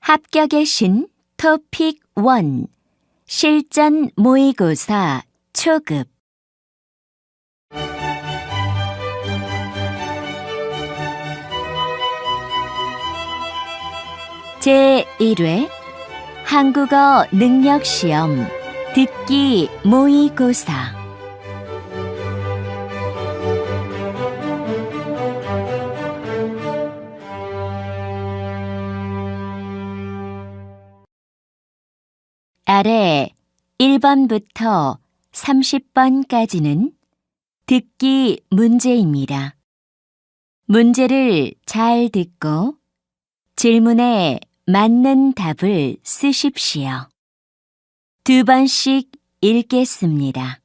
합격의 신 토픽 1 실전 모의고사 초급 제1회 한국어 능력시험 듣기 모의고사 아래 1번부터 30번까지는 듣기 문제입니다. 문제를 잘 듣고 질문에 맞는 답을 쓰십시오. 2번씩 읽겠습니다.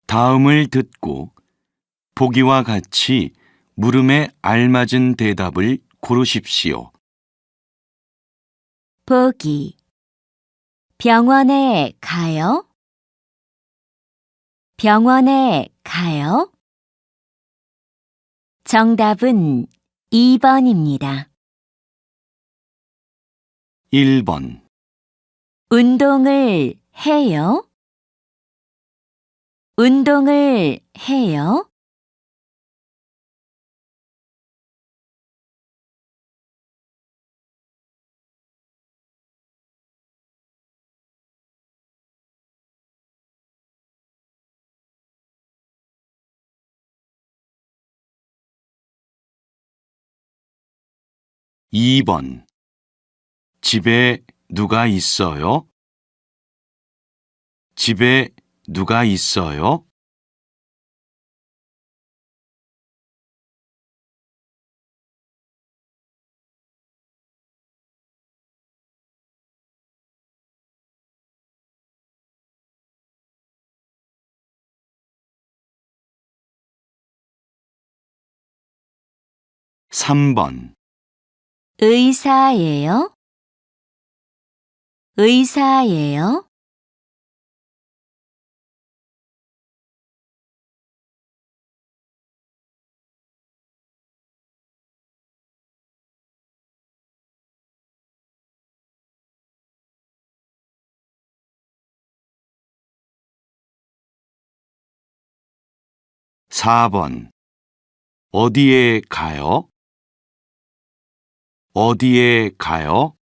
다음을 듣고 보기와 같이 물음에 알맞은 대답을 고르십시오. 보기 병원에 가요? 병원에 가요? 정답은 2번입니다. 1번 운동을 해요? 운동을 해요? 2번 집에 누가 있어요? 집에 누가 있어요? 3번 의사예요? 의사예요? 4번 어디에 가요? 어디에 가요?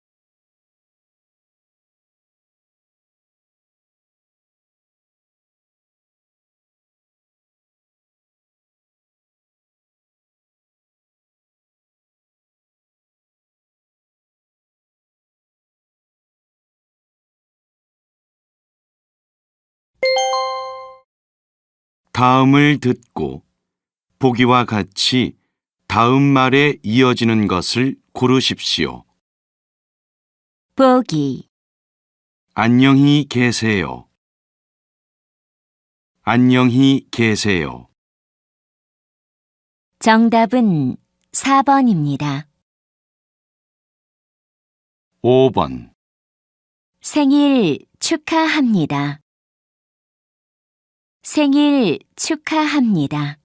'다음을 듣고 보기와 같이 다음 말에 이어지는 것을 고르십시오. 보기 안녕히 계세요. 안녕히 계세요. 정답은 4번입니다. 5번 생일 축하합니다. 생일 축하합니다.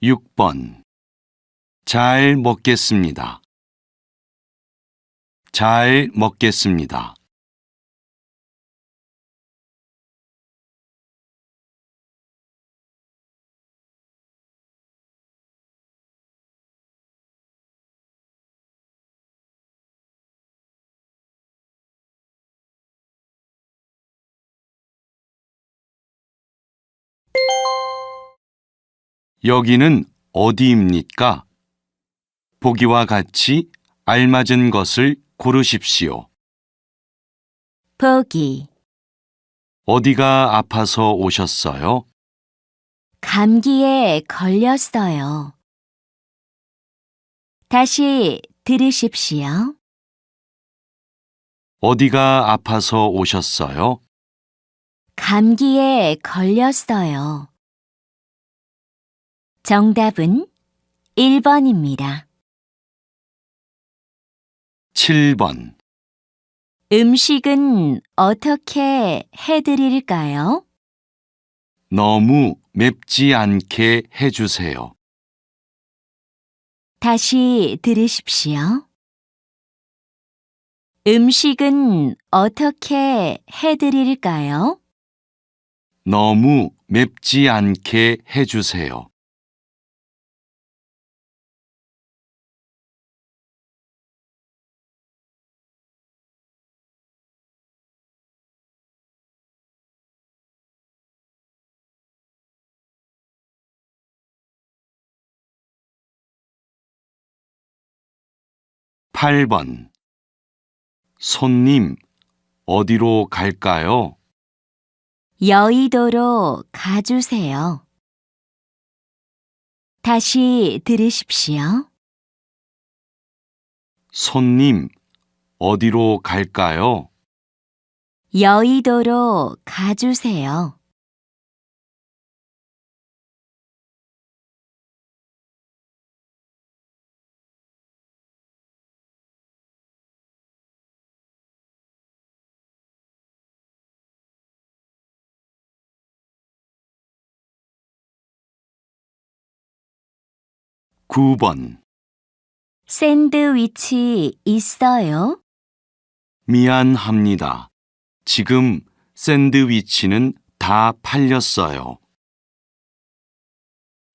6번 잘 먹겠습니다. 잘 먹겠습니다. '여기는 어디입니까? 보기와 같이 알맞은 것을 고르십시오. 보기 어디가 아파서 오셨어요? 감기에 걸렸어요. 다시 들으십시오. 어디가 아파서 오셨어요? 감기에 걸렸어요. 정답은 1번입니다. 7번. 음식은 어떻게 해드릴까요? 너무 맵지 않게 해주세요. 다시 들으십시오. 음식은 어떻게 해드릴까요? 너무 맵지 않게 해주세요. 8번. 손님, 어디로 갈까요? 여의도로 가주세요. 다시 들으십시오. 손님, 어디로 갈까요? 여의도로 가주세요. 9번. 샌드위치 있어요? 미안합니다. 지금 샌드위치는 다 팔렸어요.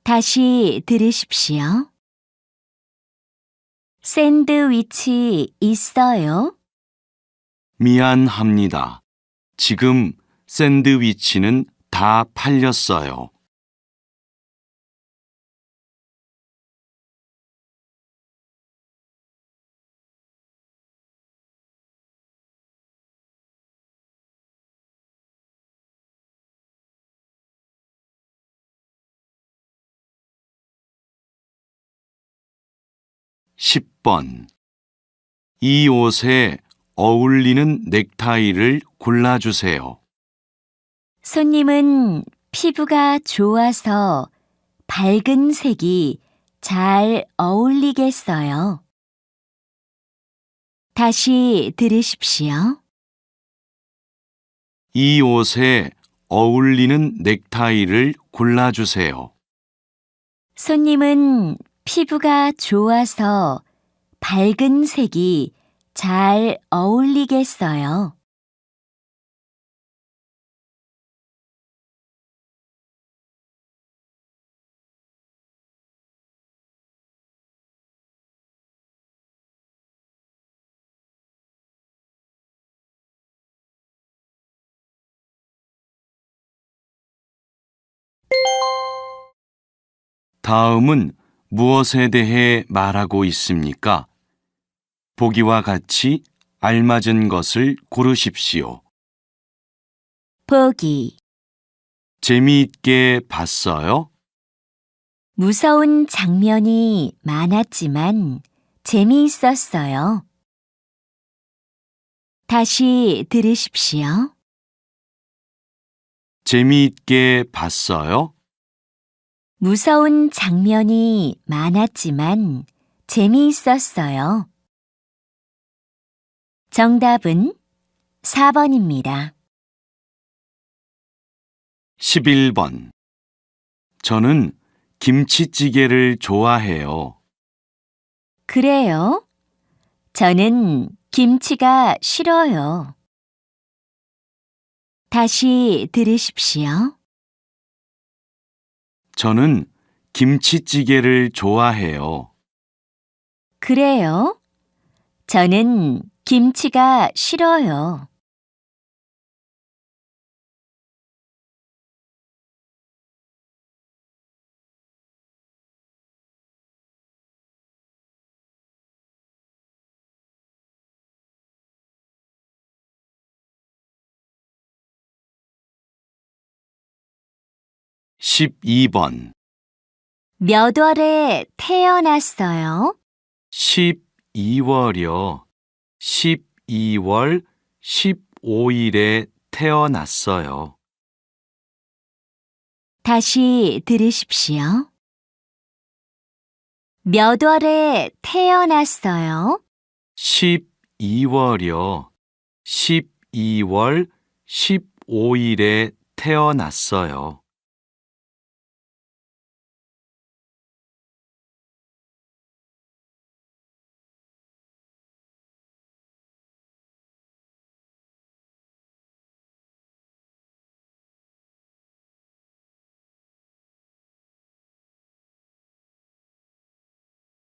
다시 들으십시오. 샌드위치 있어요? 미안합니다. 지금 샌드위치는 다 팔렸어요. 10번. 이 옷에 어울리는 넥타이를 골라주세요. 손님은 피부가 좋아서 밝은 색이 잘 어울리겠어요. 다시 들으십시오. 이 옷에 어울리는 넥타이를 골라주세요. 손님은 피부가 좋아서 밝은 색이 잘 어울리겠어요. 다음은 무엇에 대해 말하고 있습니까? 보기와 같이 알맞은 것을 고르십시오. 보기. 재미있게 봤어요? 무서운 장면이 많았지만 재미있었어요. 다시 들으십시오. 재미있게 봤어요? 무서운 장면이 많았지만 재미있었어요. 정답은 4번입니다. 11번. 저는 김치찌개를 좋아해요. 그래요? 저는 김치가 싫어요. 다시 들으십시오. 저는 김치찌개를 좋아해요. 그래요? 저는 김치가 싫어요. 12번. 몇 월에 태어났어요? 12월이요. 12월 15일에 태어났어요. 다시 들으십시오. 몇 월에 태어났어요? 12월이요. 12월 15일에 태어났어요.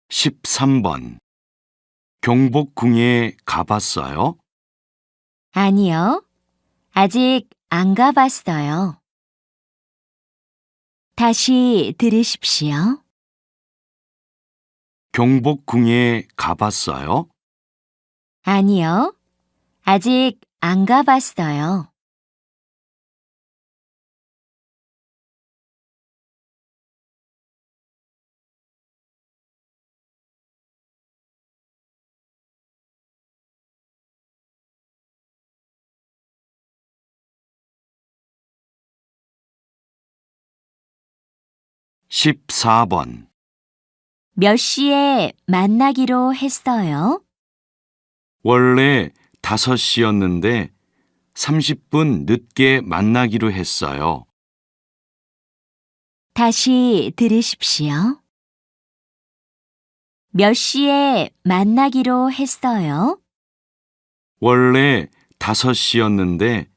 십삼 번 경복궁에 가봤어요? 아니요. 아직 안 가봤어요. 다시 들으십시오. 경복궁에 가봤어요? 아니요. 아직 안 가봤어요. 십사 번 몇 시에 만나기로 했어요? 원래 5시였는데 30분 늦게 만나기로 했어요. 다시 들으십시오. 몇 시에 만나기로 했어요? 원래 5시였는데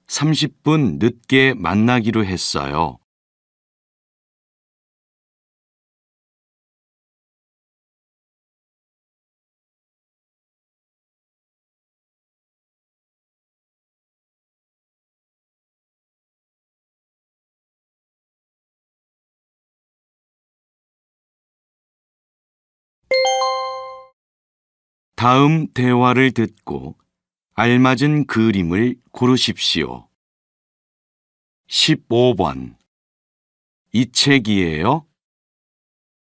30분 늦게 만나기로 했어요. 다음 대화를 듣고 알맞은 그림을 고르십시오. 15번 이 책이에요?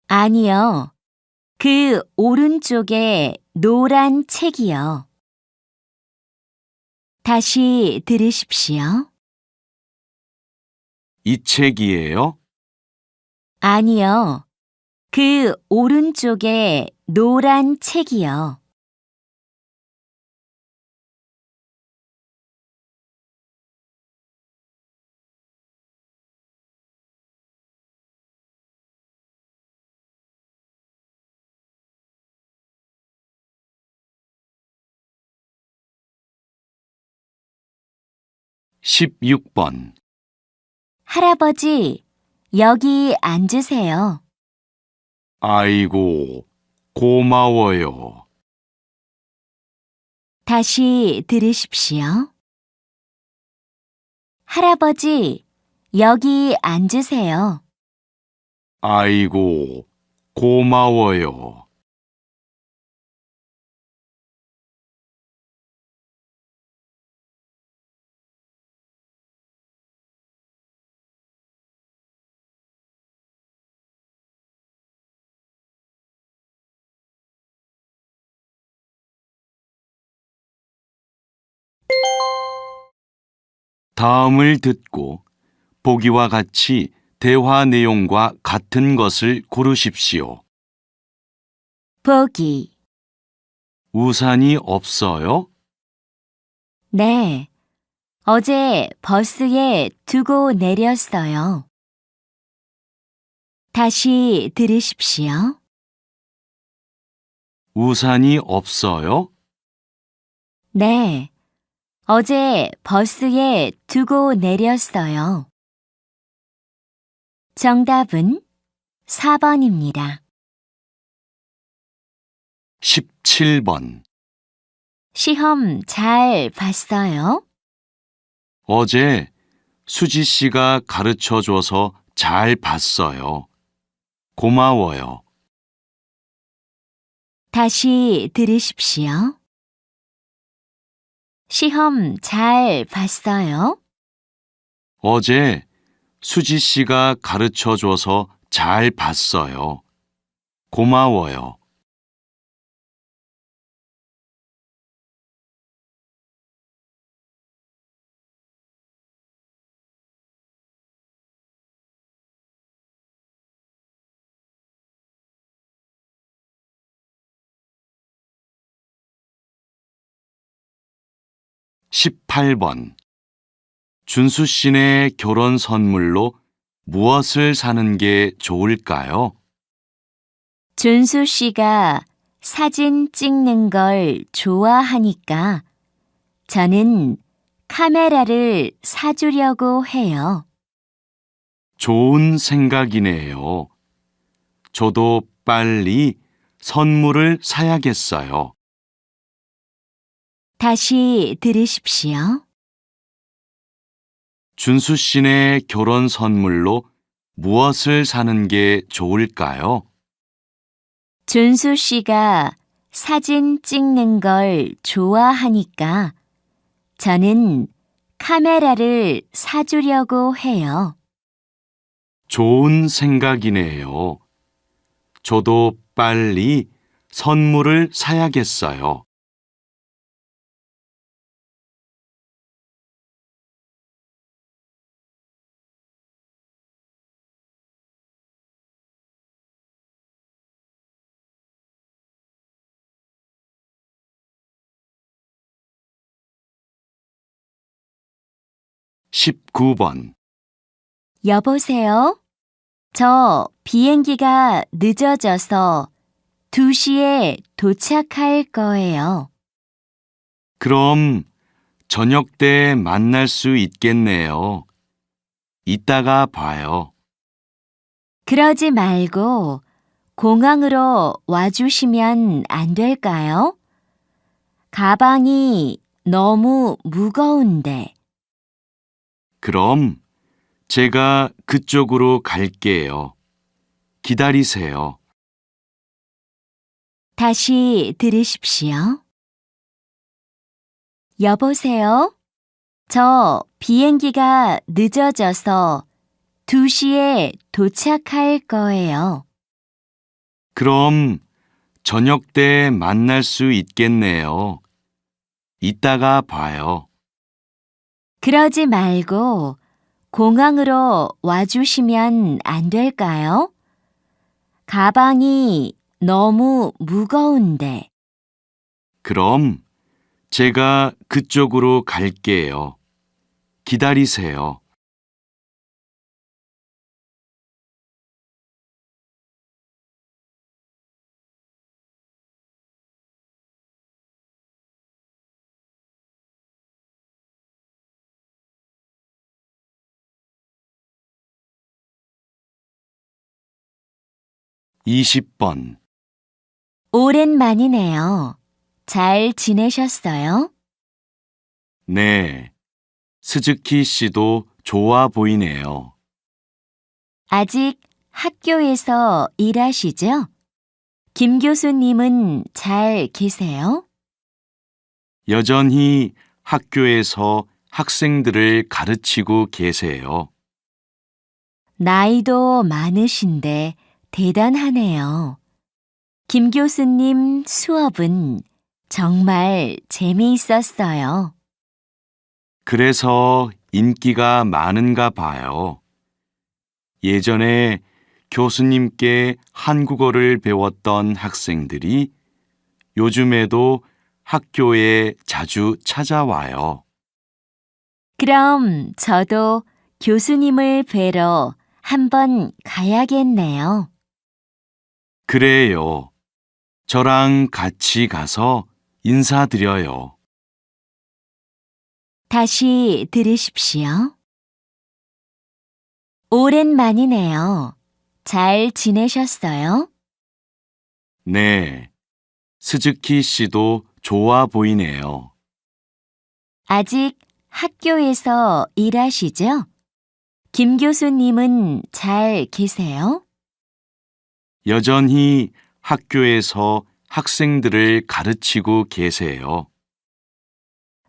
아니요. 그 오른쪽에 노란 책이요. 다시 들으십시오. 이 책이에요? 아니요. 그 오른쪽에 노란 책이요. 십육 번 할아버지, 여기 앉으세요. 아이고, 고마워요. 다시 들으십시오. 할아버지, 여기 앉으세요. 아이고, 고마워요. 다음을 듣고 보기와 같이 대화 내용과 같은 것을 고르십시오. 보기. 우산이 없어요? 네. 어제 버스에 두고 내렸어요. 다시 들으십시오. 우산이 없어요? 네. 어제 버스에 두고 내렸어요. 정답은 4번입니다. 17번 시험 잘 봤어요? 어제 수지 씨가 가르쳐 줘서 잘 봤어요. 고마워요. 다시 들으십시오. 시험 잘 봤어요? 어제 수지 씨가 가르쳐 줘서 잘 봤어요. 고마워요. 18번. 준수 씨네 결혼 선물로 무엇을 사는 게 좋을까요? 준수 씨가 사진 찍는 걸 좋아하니까 저는 카메라를 사주려고 해요. 좋은 생각이네요. 저도 빨리 선물을 사야겠어요. 다시 들으십시오. 준수 씨네 결혼 선물로 무엇을 사는 게 좋을까요? 준수 씨가 사진 찍는 걸 좋아하니까 저는 카메라를 사주려고 해요. 좋은 생각이네요. 저도 빨리 선물을 사야겠어요. 십구 번. 여보세요? 저 비행기가 늦어져서 2시에 도착할 거예요. 그럼 저녁 때 만날 수 있겠네요. 이따가 봐요. 그러지 말고 공항으로 와주시면 안 될까요? 가방이 너무 무거운데. 그럼 제가 그쪽으로 갈게요. 기다리세요. 다시 들으십시오. 여보세요? 저 비행기가 늦어져서 2시에 도착할 거예요. 그럼 저녁 때 만날 수 있겠네요. 이따가 봐요. 그러지 말고 공항으로 와주시면 안 될까요? 가방이 너무 무거운데. 그럼 제가 그쪽으로 갈게요. 기다리세요. 이십 번. 오랜만이네요. 잘 지내셨어요? 네. 스즈키 씨도 좋아 보이네요. 아직 학교에서 일하시죠? 김 교수님은 잘 계세요? 여전히 학교에서 학생들을 가르치고 계세요. 나이도 많으신데 대단하네요. 김 교수님 수업은 정말 재미있었어요. 그래서 인기가 많은가 봐요. 예전에 교수님께 한국어를 배웠던 학생들이 요즘에도 학교에 자주 찾아와요. 그럼 저도 교수님을 뵈러 한번 가야겠네요. 그래요. 저랑 같이 가서 인사드려요. 다시 들으십시오. 오랜만이네요. 잘 지내셨어요? 네. 스즈키 씨도 좋아 보이네요. 아직 학교에서 일하시죠? 김 교수님은 잘 계세요? 여전히 학교에서 학생들을 가르치고 계세요.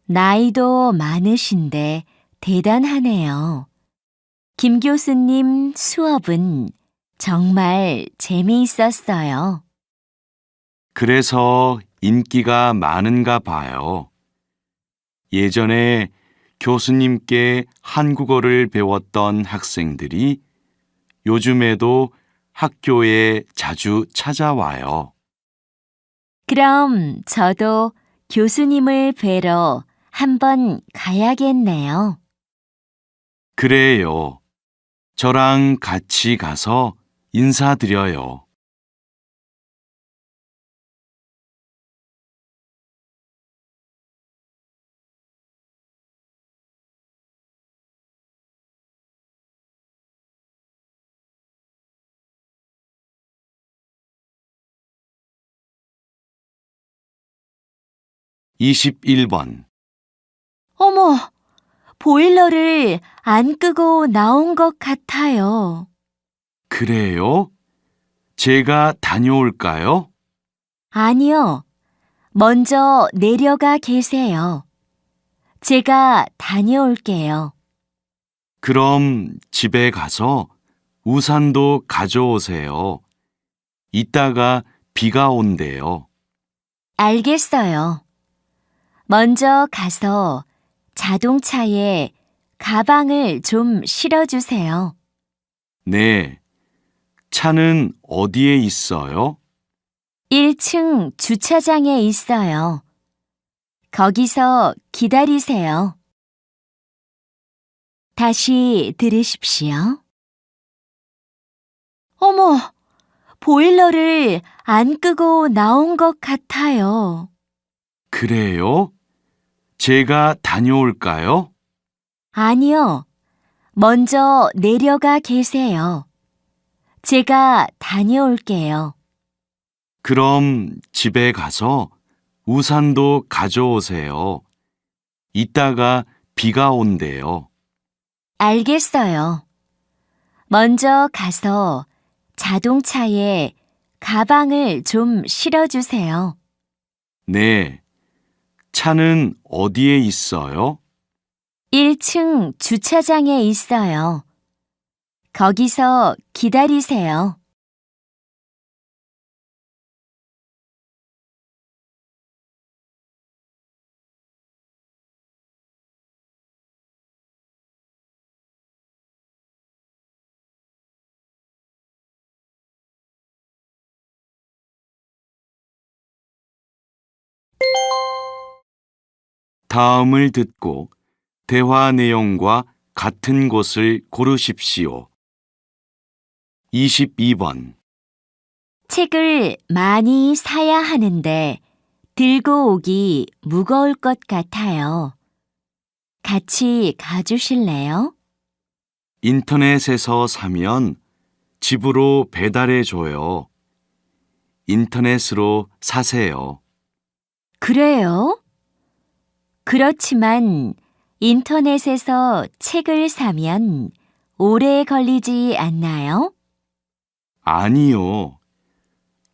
나이도 많으신데 대단하네요. 김 교수님 수업은 정말 재미있었어요. 그래서 인기가 많은가 봐요. 예전에 교수님께 한국어를 배웠던 학생들이 요즘에도 학교에 자주 찾아와요. 그럼 저도 교수님을 뵈러 한번 가야겠네요. 그래요. 저랑 같이 가서 인사드려요. (21번) 어머, 보일러를 안 끄고 나온 것 같아요. 그래요? 제가 다녀올까요? 아니요, 먼저 내려가 계세요. 제가 다녀올게요. 그럼 집에 가서 우산도 가져오세요. 이따가 비가 온대요. 알겠어요. 먼저 가서 자동차에 가방을 좀 실어주세요. 네. 차는 어디에 있어요? 1층 주차장에 있어요. 거기서 기다리세요. 다시 들으십시오. 어머, 보일러를 안 끄고 나온 것 같아요. 그래요? 제가 다녀올까요? 아니요, 먼저 내려가 계세요. 제가 다녀올게요. 그럼 집에 가서 우산도 가져오세요. 이따가 비가 온대요. 알겠어요. 먼저 가서 자동차에 가방을 좀 실어주세요. 네. 차는 어디에 있어요? 1층 주차장에 있어요. 거기서 기다리세요. 다음을 듣고 대화 내용과 같은 곳을 고르십시오. 22번. 책을 많이 사야 하는데 들고 오기 무거울 것 같아요. 같이 가주실래요? 인터넷에서 사면 집으로 배달해 줘요. 인터넷으로 사세요. 그래요? 그렇지만 인터넷에서 책을 사면 오래 걸리지 않나요? 아니요.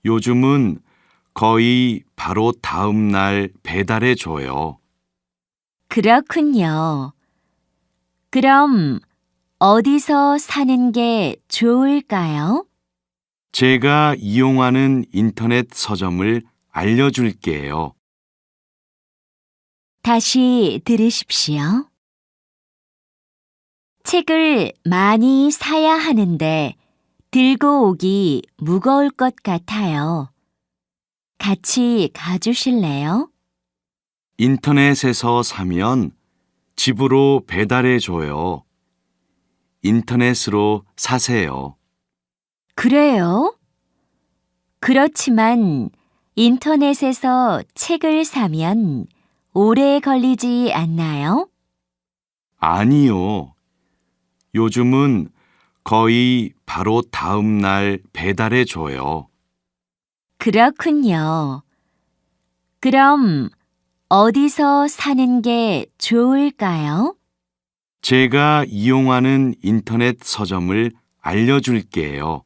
요즘은 거의 바로 다음 날 배달해 줘요. 그렇군요. 그럼 어디서 사는 게 좋을까요? 제가 이용하는 인터넷 서점을 알려줄게요. 다시 들으십시오. 책을 많이 사야 하는데 들고 오기 무거울 것 같아요. 같이 가주실래요? 인터넷에서 사면 집으로 배달해 줘요. 인터넷으로 사세요. 그래요? 그렇지만 인터넷에서 책을 사면 오래 걸리지 않나요? 아니요. 요즘은 거의 바로 다음 날 배달해 줘요. 그렇군요. 그럼 어디서 사는 게 좋을까요? 제가 이용하는 인터넷 서점을 알려줄게요.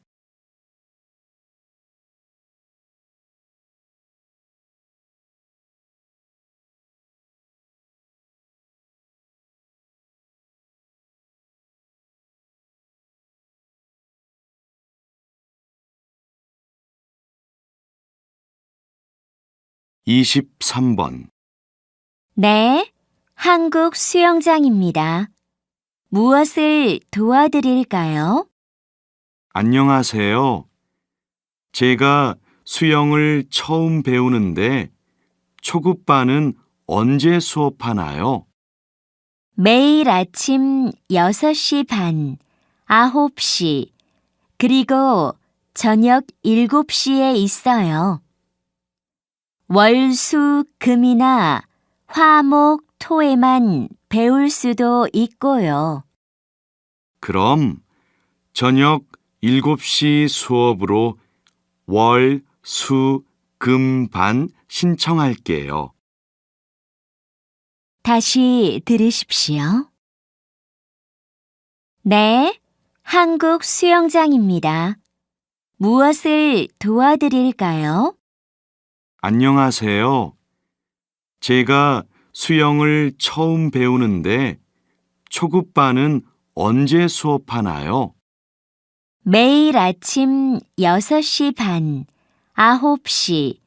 23번. 네, 한국 수영장입니다. 무엇을 도와드릴까요? 안녕하세요. 제가 수영을 처음 배우는데 초급반은 언제 수업하나요? 매일 아침 6시 반, 9시, 그리고 저녁 7시에 있어요. 월, 수, 금이나 화, 목, 토에만 배울 수도 있고요. 그럼 저녁 7시 수업으로 월, 수, 금, 반 신청할게요. 다시 들으십시오. 네, 한국 수영장입니다. 무엇을 도와드릴까요? 안녕하세요. 제가 수영을 처음 배우는데 초급반은 언제 수업하나요? 매일 아침 6시 반, 9시,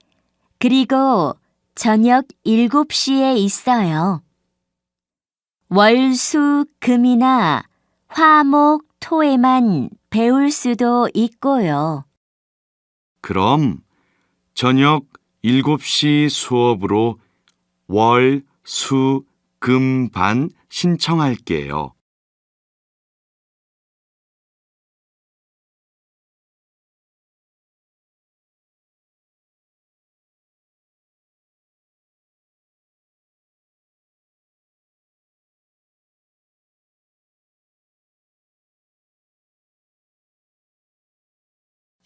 그리고 저녁 7시에 있어요. 월, 수, 금이나 화, 목, 토에만 배울 수도 있고요. 그럼 저녁 7시 수업으로 월, 수, 금, 반 신청할게요.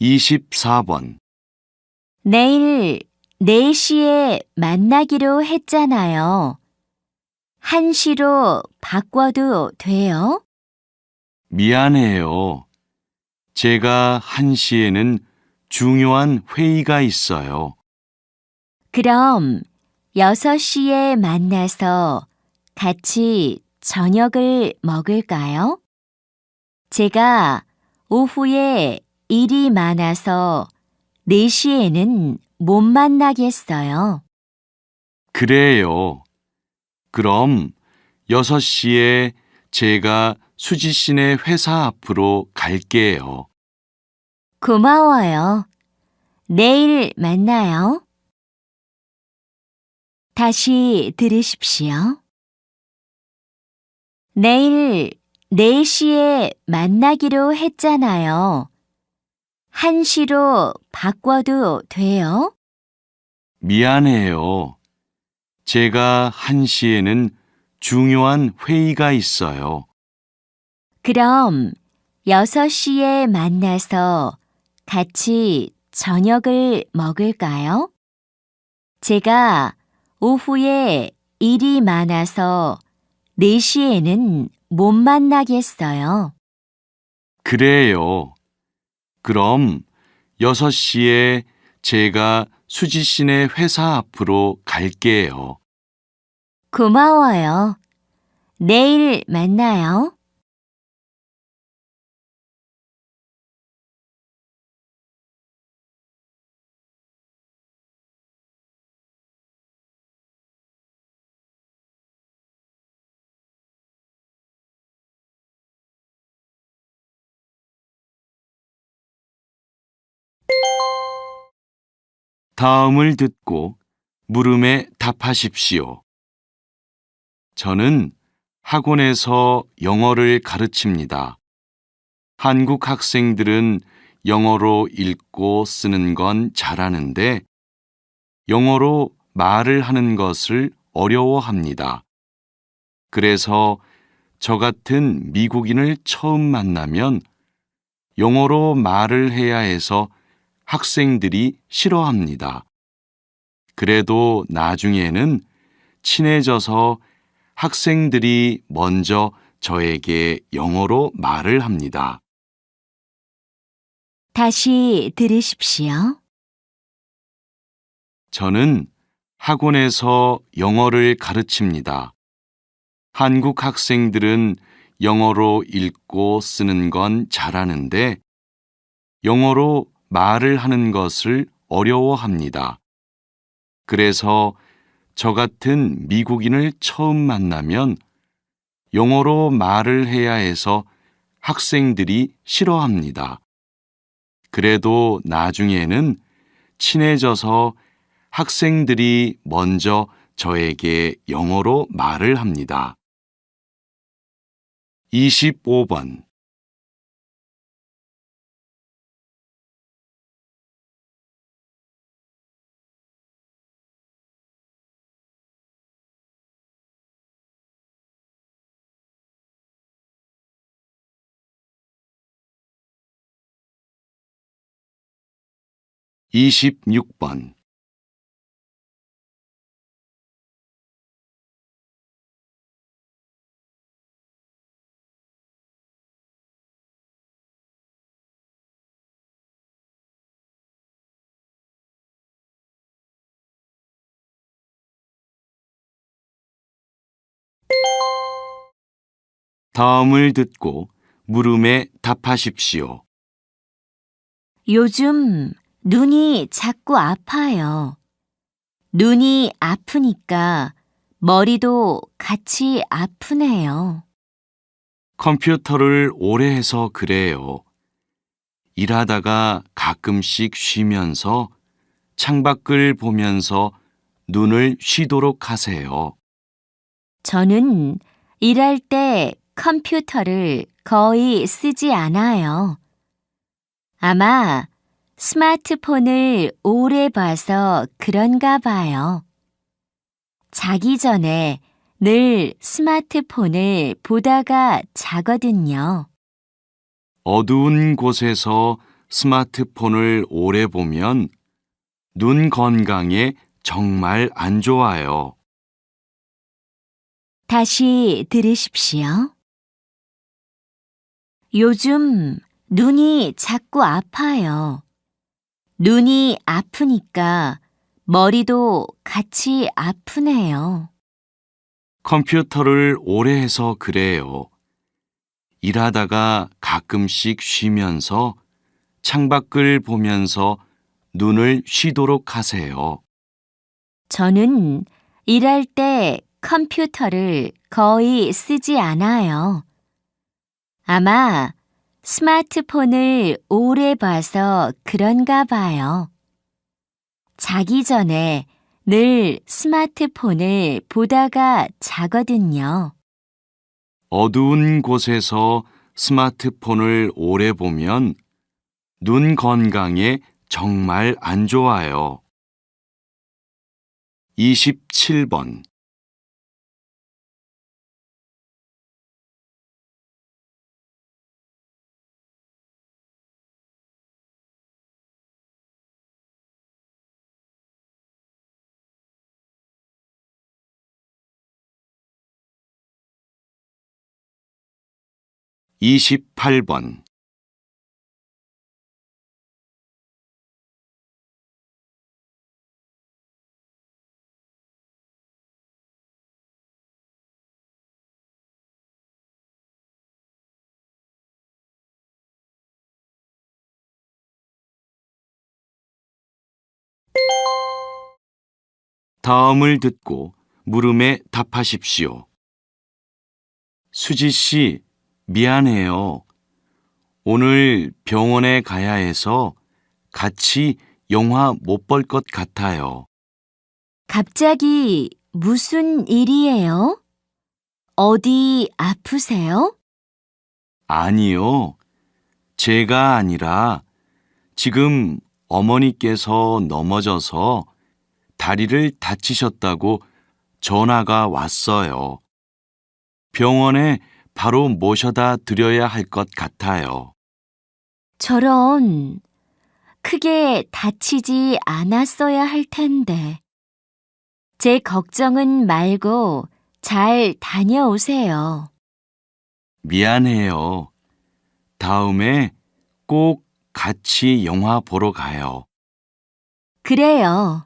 (24번) 내일 4시에 만나기로 했잖아요. 1시로 바꿔도 돼요? 미안해요. 제가 1시에는 중요한 회의가 있어요. 그럼 6시에 만나서 같이 저녁을 먹을까요? 제가 오후에 일이 많아서 4시에는 못 만나겠어요. 그래요. 그럼 6시에 제가 수지 씨네 회사 앞으로 갈게요. 고마워요. 내일 만나요. 다시 들으십시오. 내일 4시에 만나기로 했잖아요. 1시로 바꿔도 돼요? 미안해요. 제가 1시에는 중요한 회의가 있어요. 그럼 6시에 만나서 같이 저녁을 먹을까요? 제가 오후에 일이 많아서 4시에는 못 만나겠어요. 그래요. 그럼 6시에 제가 수지 씨네 회사 앞으로 갈게요. 고마워요. 내일 만나요. 다음을 듣고 물음에 답하십시오. 저는 학원에서 영어를 가르칩니다. 한국 학생들은 영어로 읽고 쓰는 건 잘하는데 영어로 말을 하는 것을 어려워합니다. 그래서 저 같은 미국인을 처음 만나면 영어로 말을 해야 해서 학생들이 싫어합니다. 그래도 나중에는 친해져서 학생들이 먼저 저에게 영어로 말을 합니다. 다시 들으십시오. 저는 학원에서 영어를 가르칩니다. 한국 학생들은 영어로 읽고 쓰는 건 잘하는데 영어로 말을 하는 것을 어려워합니다. 그래서 저 같은 미국인을 처음 만나면 영어로 말을 해야 해서 학생들이 싫어합니다. 그래도 나중에는 친해져서 학생들이 먼저 저에게 영어로 말을 합니다. 25번. 이십육 번. 다음을 듣고 물음에 답하십시오. 요즘 눈이 자꾸 아파요. 눈이 아프니까 머리도 같이 아프네요. 컴퓨터를 오래 해서 그래요. 일하다가 가끔씩 쉬면서 창밖을 보면서 눈을 쉬도록 하세요. 저는 일할 때 컴퓨터를 거의 쓰지 않아요. 아마 스마트폰을 오래 봐서 그런가 봐요. 자기 전에 늘 스마트폰을 보다가 자거든요. 어두운 곳에서 스마트폰을 오래 보면 눈 건강에 정말 안 좋아요. 다시 들으십시오. 요즘 눈이 자꾸 아파요. 눈이 아프니까 머리도 같이 아프네요. 컴퓨터를 오래 해서 그래요. 일하다가 가끔씩 쉬면서 창밖을 보면서 눈을 쉬도록 하세요. 저는 일할 때 컴퓨터를 거의 쓰지 않아요. 아마 스마트폰을 오래 봐서 그런가 봐요. 자기 전에 늘 스마트폰을 보다가 자거든요. 어두운 곳에서 스마트폰을 오래 보면 눈 건강에 정말 안 좋아요. 27번. 이십팔 번. 다음을 듣고 물음에 답하십시오. 수지 씨, 미안해요. 오늘 병원에 가야 해서 같이 영화 못 볼 것 같아요. 갑자기 무슨 일이에요? 어디 아프세요? 아니요. 제가 아니라 지금 어머니께서 넘어져서 다리를 다치셨다고 전화가 왔어요. 병원에 바로 모셔다 드려야 할 것 같아요. 저런, 크게 다치지 않았어야 할 텐데. 제 걱정은 말고 잘 다녀오세요. 미안해요. 다음에 꼭 같이 영화 보러 가요. 그래요.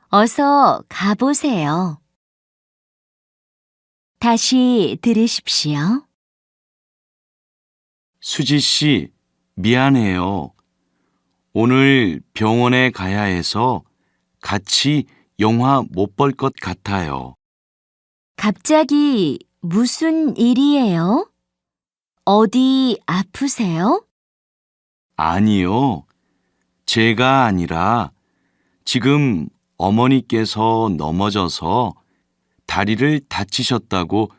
어서 가보세요. 다시 들으십시오. 수지 씨, 미안해요. 오늘 병원에 가야 해서 같이 영화 못 볼 것 같아요. 갑자기 무슨 일이에요? 어디 아프세요? 아니요. 제가 아니라 지금 어머니께서 넘어져서 다리를 다치셨다고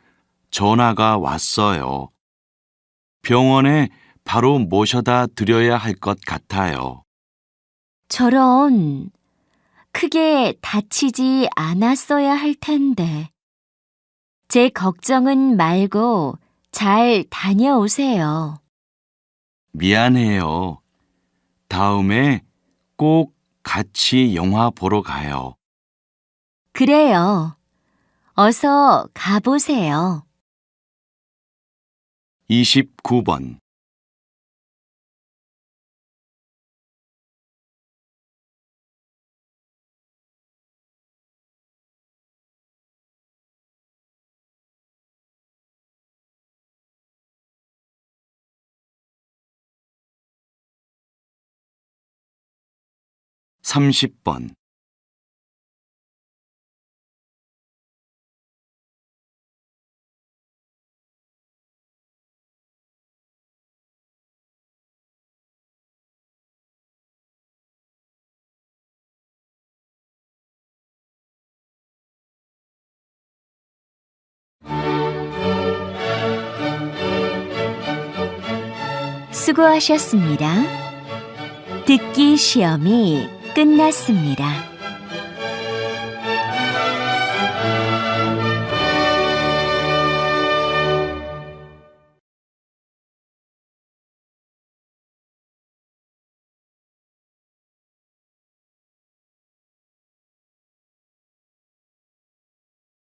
전화가 왔어요. 병원에 바로 모셔다 드려야 할 것 같아요. 저런, 크게 다치지 않았어야 할 텐데. 제 걱정은 말고 잘 다녀오세요. 미안해요. 다음에 꼭 같이 영화 보러 가요. 그래요. 어서 가보세요. 29번. 삼십 번. 수고하셨습니다. 듣기 시험이 끝났습니다.